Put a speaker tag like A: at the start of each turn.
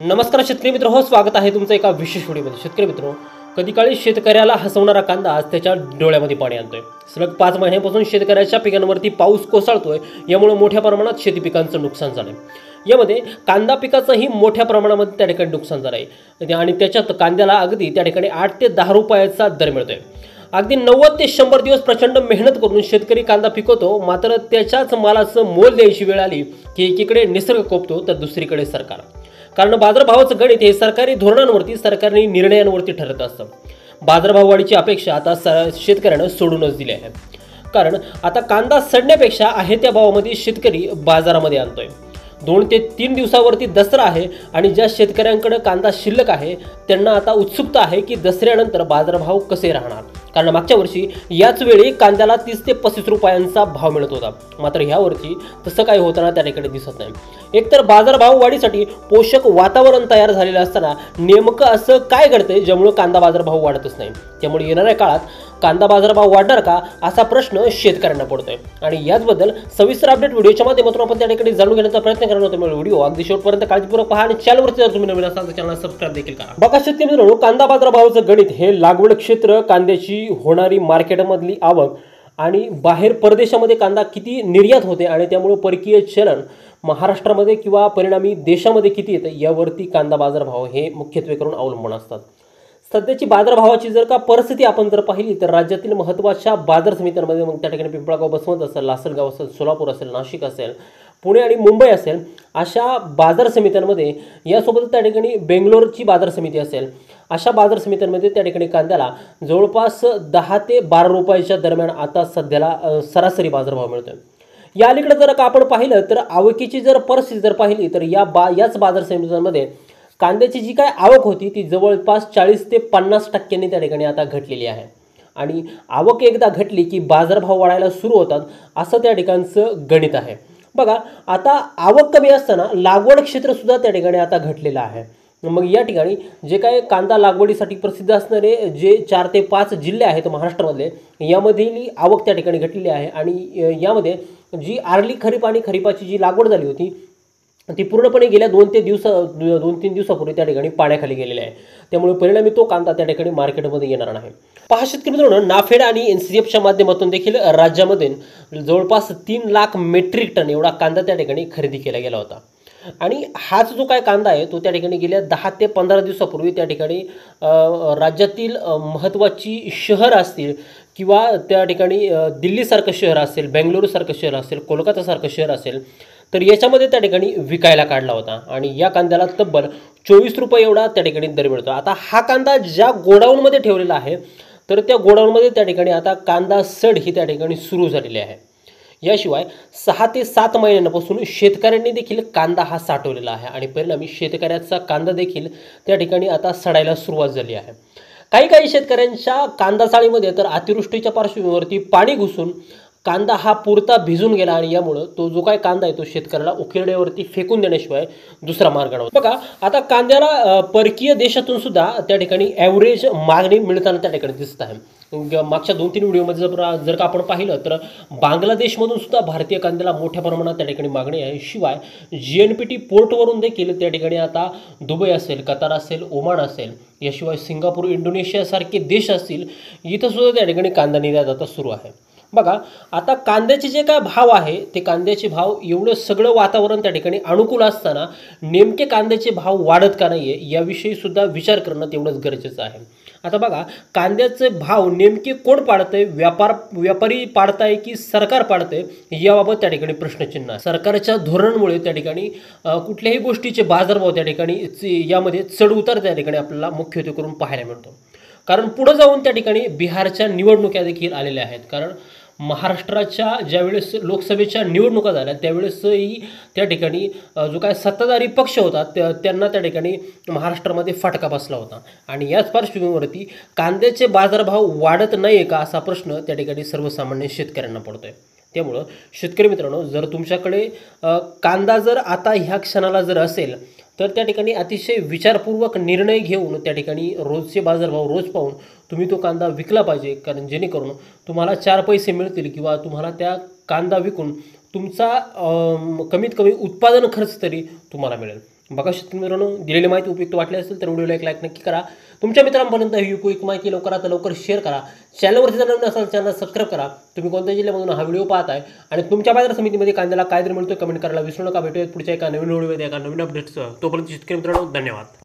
A: नमस्कार शेतकरी मित्र हो, स्वागत आहे तुमचं एका विशेष व्हिडिओमध्ये। शेतकरी मित्र, कधी काळी शेतकऱ्याला हसवणारा कांदा आज त्याच्या डोळ्यामध्ये पाणी आणतोय। सलग 5 महिन्यांपासून शेतकऱ्याच्या पिकांवरती पाऊस कोसळतोय, यामुळे मोठ्या प्रमाणात शेती पिकांचं नुकसान झालंय। यामध्ये कांदा पिकाचंही मोठ्या प्रमाणामध्ये त्या ठिकाणी नुकसान झालंय आणि त्याच्यात कांद्याला अगदी त्या ठिकाणी 8 ते 10 रुपयाचा दर मिळतोय। अगदी 90 ते 100 दिवस प्रचंड मेहनत करून शेतकरी कांदा पिकवतो, मात्र त्याच्याच मालाचं मोल द्यायची वेळ आली की एकीकडे निसर्ग कोपतो तर दुसरीकडे सरकार। कारण बाजारभावाचं गणित हे सरकारी धोरणांवरती, सरकारी निर्णयांवरती ठरत असतं। बाजारभाव वाढीची अपेक्षा आता शेतकऱ्यांना सोडूनच दिली आहे। कारण आता कांदा सडण्यापेक्षा आहे त्या भावामध्ये शेतकरी बाजारामध्ये आणतोय। 2 ते 3 दिवसावरती दसरा आहे आणि ज्या शेतकऱ्यांकडे कांदा शिल्लक आहे त्यांना आता उत्सुकता आहे की दसऱ्यानंतर बाजारभाव कसे राहणार। कारण मागच्या वर्षी याच वेळी कांद्याला 30 ते 35 रुपयांचा भाव मिळत होता, मात्र ह्यावर्षी तसं काही होताना त्या ठिकाणी दिसत नाही। एकतर बाजारभाव वाढीसाठी पोषक वातावरण तयार झालेलं असताना नेमकं असं काय घडतंय ज्यामुळे कांदा बाजारभाव वाढतच नाही। त्यामुळे येणाऱ्या काळात कांदा बाजारभाव वाढणार का असा प्रश्न शेतकऱ्यांना पडतोय आणि याचबद्दल सविस्तर अपडेट व्हिडिओच्या माध्यमातून आपण त्या ठिकाणी जाणून घेण्याचा प्रयत्न करणार आहोत। त्यामुळे व्हिडिओ अगदी शेवटपर्यंत काळजीपूर्वक पहा आणि चॅनलवरती जर तुम्ही नवीन असाल तर चॅनलला सबस्क्राइब देखील करा। बघा शेतकरी मित्रांनो, कांदा बाजारभावाचं गणित हे लागवड क्षेत्र, कांद्याची होणारी मार्केटमधली आवक आणि बाहेर परदेशामध्ये कांदा किती निर्यात होते आणि त्यामुळे परकीय चलन महाराष्ट्रामध्ये किंवा परिणामी देशामध्ये किती येतं यावरती कांदा बाजारभाव हे मुख्यत्वे करून अवलंबून असतात। सध्याची बाजारभावाची जर का परिस्थिती आपण जर पाहिली तर राज्यातील महत्त्वाच्या बाजार समित्यांमध्ये मग त्या ठिकाणी पिंपळगाव, बसवंत असेल, लासलगाव असेल, सोलापूर असेल, नाशिक असेल, पुणे आणि मुंबई असेल, अशा बाजार समित्यांमध्ये यासोबत त्या ठिकाणी बेंगलोरची बाजार समिती असेल, अशा बाजार समित्यांमध्ये त्या ठिकाणी कांद्याला जवळपास 10 ते 12 रुपयाच्या दरम्यान आता सध्याला सरासरी बाजारभाव मिळतोय। या अलीकडे जर का आपण पाहिलं तर आवकीची जर परिस्थिती जर पाहिली तर याच बाजार समित्यांमध्ये कांद्याची जी काय आवक होती ती जवळपास 40 ते 50% त्या ठिकाणी आता घटलेली आहे आणि आवक एकदा घटली की बाजारभाव वाढायला सुरू होतात असं त्या ठिकाणचं गणित आहे। बघा, आता आवक कमी असताना लागवड क्षेत्र सुद्धा त्या ठिकाणी आता घटलेलं आहे। मग या ठिकाणी जे काय कांदा लागवडीसाठी प्रसिद्ध असणारे जे 4 ते 5 जिल्हे आहेत महाराष्ट्रामधले, यामधील आवक त्या ठिकाणी घटलेली आहे आणि यामध्ये जी आर्ली खरीप आणि खरीपाची जी लागवड झाली होती ती पूर्णपणे गेल्या 2-3 दिवसापूर्वी त्या ठिकाणी पाण्याखाली गेलेली आहे। त्यामुळे परिणामी तो कांदा त्या ठिकाणी मार्केटमध्ये येणार नाही। पहा शेतकरी मित्रांनो, नाफेड आणि NCFच्या माध्यमातून देखील राज्यामध्ये जवळपास 3 लाख मेट्रिक टन एवढा कांदा त्या ठिकाणी खरेदी केला गेला होता आणि हाच जो काय कांदा आहे तो त्या ठिकाणी गेल्या 10 ते 15 दिवसापूर्वी त्या ठिकाणी राज्यातील महत्त्वाची शहर असतील किंवा त्या ठिकाणी दिल्लीसारखं शहर असेल, बेंगलुरूसारखं शहर असेल, कोलकातासारखं शहर असेल तर याच्यामध्ये त्या ठिकाणी विकायला काढला होता आणि या कांद्याला तब्बल 24 रुपये एवढा त्या ठिकाणी दर मिळतो। आता हा कांदा ज्या गोडाऊनमध्ये ठेवलेला आहे तर त्या गोडाऊनमध्ये त्या ठिकाणी आता कांदा सड ही त्या ठिकाणी सुरू झालेली आहे। याशिवाय 6 ते 7 महिन्यांपासून शेतकऱ्यांनी देखील कांदा हा साठवलेला आहे आणि परिणामी शेतकऱ्याचा कांदा देखील त्या ठिकाणी आता सडायला सुरुवात झाली आहे। काही शेतकऱ्यांच्या कांदा चाळीमध्ये तर अतिवृष्टीच्या पार्श्वभूमीवरती पाणी घुसून कांदा हा पुरता भिजून गेला आणि यामुळे तो जो काय कांदा आहे तो शेतकऱ्याला उकिरड्यावरती फेकून देण्याशिवाय दुसरा मार्ग नव्हता। बघा, आता कांद्याला परकीय देशातून सुद्धा त्या ठिकाणी ॲव्हरेज मागणी मिळताना त्या ठिकाणी दिसत आहे। मागच्या 2-3 व्हिडिओमध्ये जर का आपण पाहिलं तर बांगलादेशमधून सुद्धा भारतीय कांद्याला मोठ्या प्रमाणात त्या ठिकाणी मागणी आहे। शिवाय GNPT पोर्टवरून देखील त्या ठिकाणी आता दुबई असेल, कतार असेल, ओमान असेल, याशिवाय सिंगापूर, इंडोनेशियासारखे देश असतील, इथं सुद्धा त्या ठिकाणी कांदा निर्यात आता सुरू आहे। बघा, आता कांद्याचे जे काय भाव आहे ते कांद्याचे भाव एवढं सगळं वातावरण त्या ठिकाणी अनुकूल असताना नेमके कांद्याचे भाव वाढत का नाही आहे याविषयी सुद्धा विचार करणं तेवढंच गरजेचं आहे। आता बघा, कांद्याचे भाव नेमके कोण पाडतंय, व्यापारी पाडताय की सरकार पाडतंय याबाबत त्या ठिकाणी प्रश्नचिन्ह आहे। सरकारच्या धोरणामुळे त्या ठिकाणी कुठल्याही गोष्टीचे बाजारभाव त्या ठिकाणी यामध्ये चढ उतार त्या ठिकाणी आपल्याला मुख्यत्वे करून पाहायला मिळतो। कारण पुढे जाऊन त्या ठिकाणी बिहारच्या निवडणुका देखील आलेल्या आहेत। कारण महाराष्ट्राच्या ज्यावेळेस लोकसभेच्या निवडणुका झाल्या त्यावेळेसही त्या ठिकाणी जो काय सत्ताधारी पक्ष होता त्यांना त्या ठिकाणी महाराष्ट्रामध्ये फटका बसला होता आणि याच पार्श्वभूमीवरती कांद्याचे बाजारभाव वाढत नाही का असा प्रश्न त्या ठिकाणी सर्वसामान्य शेतकऱ्यांना पडतोय। त्यामुळं शेतकरी मित्रांनो, जर तुमच्याकडे कांदा जर आता ह्या क्षणाला जर असेल तर त्या ठिकाणी अतिशय विचारपूर्वक निर्णय घेऊन त्या ठिकाणी रोजचे बाजारभाव रोज पाहून तुम्ही तो कांदा विकला पाहिजे। कारण जेणेकरून तुम्हाला 4 पैसे मिळतील किंवा तुम्हाला त्या कांदा विकून तुमचा कमीत कमी उत्पादन खर्च तरी तुम्हाला मिळेल। बघा शेतकरी मित्रांनो, दिलेली माहिती उपयुक्त वाटली असेल तर व्हिडिओला एक लाईक नक्की करा. तुमच्या मित्रांपर्यंत ही उपयुक्त माहिती लवकरात लवकर शेअर करा. चॅनलवरती जर नवीन असाल चॅनल सबस्क्राईब करा. तुम्ही कोणत्या जिल्ह्यामधून हा व्हिडिओ पाहताय आणि तुमच्या बाजार समितीमध्ये कांद्याला काय दर मिळतो कमेंट करायला विसरू नका. भेटूयात पुढच्या एका नवीन व्हिडिओमध्ये एका नवीन अपडेट्ससह. तोपर्यंत शेतकरी मित्रांनो धन्यवाद.